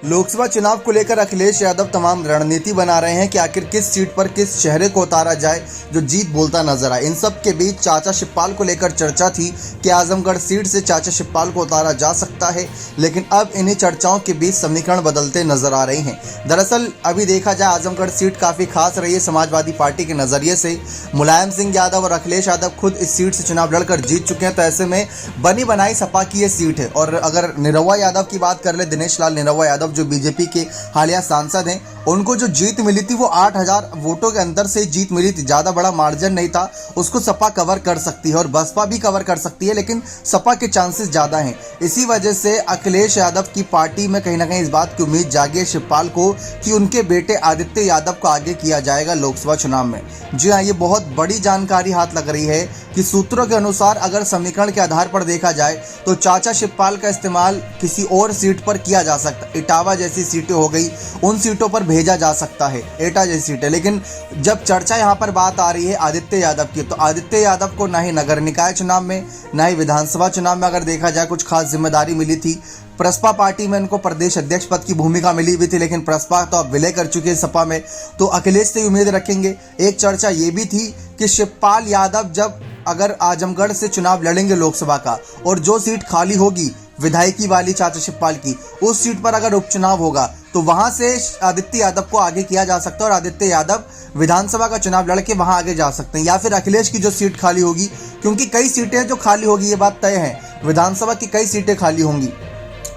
लोकसभा चुनाव को लेकर अखिलेश यादव तमाम रणनीति बना रहे हैं कि आखिर किस सीट पर किस चेहरे को उतारा जाए जो जीत बोलता नजर आए। इन सब के बीच चाचा शिवपाल को लेकर चर्चा थी कि आजमगढ़ सीट से चाचा शिवपाल को उतारा जा सकता है, लेकिन अब इन्हीं चर्चाओं के बीच समीकरण बदलते नजर आ रहे हैं। दरअसल अभी देखा जाए आजमगढ़ सीट काफ़ी खास रही है समाजवादी पार्टी के नज़रिए से। मुलायम सिंह यादव और अखिलेश यादव खुद इस सीट से चुनाव लड़कर जीत चुके हैं, तो ऐसे में बनी बनाई सपा की ये सीट है। और अगर निरहुआ यादव की बात कर ले, दिनेश लाल निरहुआ यादव जो बीजेपी के हालिया सांसद हैं, उनको जो जीत मिली थी वो 8000 वोटों के अंतर से जीत मिली थी। ज़्यादा बड़ा मार्जिन नहीं था, उसको सपा कवर कर सकती है और बसपा भी कवर कर सकती है, लेकिन सपा के चांसेस ज़्यादा हैं। इसी वजह से अखिलेश यादव की पार्टी में कहीं ना कहीं इस बात की उम्मीद जागी है शिवपाल को कि उनके बेटे आदित्य यादव को आगे किया जाएगा लोकसभा चुनाव में। जी हाँ, ये बहुत बड़ी जानकारी हाथ लग रही है कि सूत्रों के अनुसार अगर समीकरण के आधार पर देखा जाए तो चाचा शिवपाल का इस्तेमाल किसी और सीट पर किया जा सकता है। इटावा जैसी सीटें हो गई, उन सीटों पर भेजा जा सकता है, एटा जैसी सीटें। लेकिन जब चर्चा यहाँ पर बात आ रही है आदित्य यादव की, तो आदित्य यादव को ना ही नगर निकाय चुनाव में ना ही विधानसभा चुनाव में अगर देखा जाए कुछ खास जिम्मेदारी मिली थी। प्रसपा पार्टी में इनको प्रदेश अध्यक्ष पद की भूमिका मिली हुई थी, लेकिन प्रसपा तो अब विलय कर चुके हैं सपा में, तो अखिलेश से उम्मीद रखेंगे। एक चर्चा ये भी थी कि शिवपाल यादव जब अगर आजमगढ़ से चुनाव लड़ेंगे लोकसभा का और जो सीट खाली होगी विधायकी वाली चाचा शिवपाल की, उस सीट पर अगर उपचुनाव होगा तो वहां से आदित्य यादव को आगे किया जा सकता है और आदित्य यादव विधानसभा का चुनाव लड़के वहां आगे जा सकते हैं। या फिर अखिलेश की जो सीट खाली होगी, क्योंकि कई सीटें जो खाली होगी ये बात तय है, विधानसभा की कई सीटें खाली होंगी,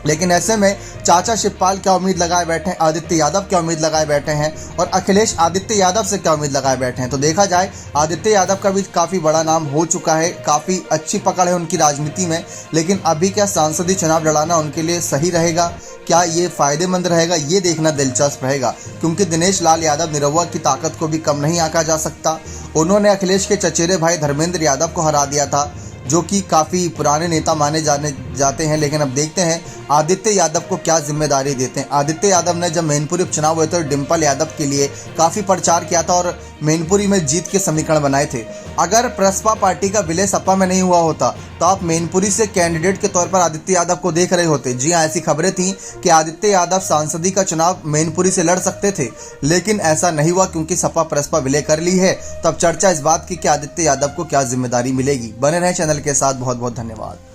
लेकिन ऐसे में चाचा शिवपाल क्या उम्मीद लगाए बैठे हैं, आदित्य यादव क्या उम्मीद लगाए बैठे हैं और अखिलेश आदित्य यादव से क्या उम्मीद लगाए बैठे हैं। तो देखा जाए आदित्य यादव का भी काफ़ी बड़ा नाम हो चुका है, काफ़ी अच्छी पकड़ है उनकी राजनीति में, लेकिन अभी क्या सांसदीय चुनाव लड़ाना उनके लिए सही रहेगा, क्या ये फ़ायदेमंद रहेगा, ये देखना दिलचस्प रहेगा। क्योंकि दिनेश लाल यादव निरहुआ की ताकत को भी कम नहीं आंका जा सकता। उन्होंने अखिलेश के चचेरे भाई धर्मेंद्र यादव को हरा दिया था, जो कि काफ़ी पुराने नेता माने जाते हैं। लेकिन अब देखते हैं आदित्य यादव को क्या जिम्मेदारी देते हैं। आदित्य यादव ने जब मैनपुरी उपचुनाव हुए थे डिम्पल यादव के लिए काफ़ी प्रचार किया था और मैनपुरी में जीत के समीकरण बनाए थे। अगर प्रसपा पार्टी का विलय सपा में नहीं हुआ होता तो आप मैनपुरी से कैंडिडेट के तौर पर आदित्य यादव को देख रहे होते। जी हाँ, ऐसी खबरें थी कि आदित्य यादव सांसदी का चुनाव मैनपुरी से लड़ सकते थे, लेकिन ऐसा नहीं हुआ क्योंकि सपा प्रसपा विलय कर ली है। तब चर्चा इस बात की कि आदित्य यादव को क्या जिम्मेदारी मिलेगी। बने रहें चैनल के साथ, बहुत बहुत धन्यवाद।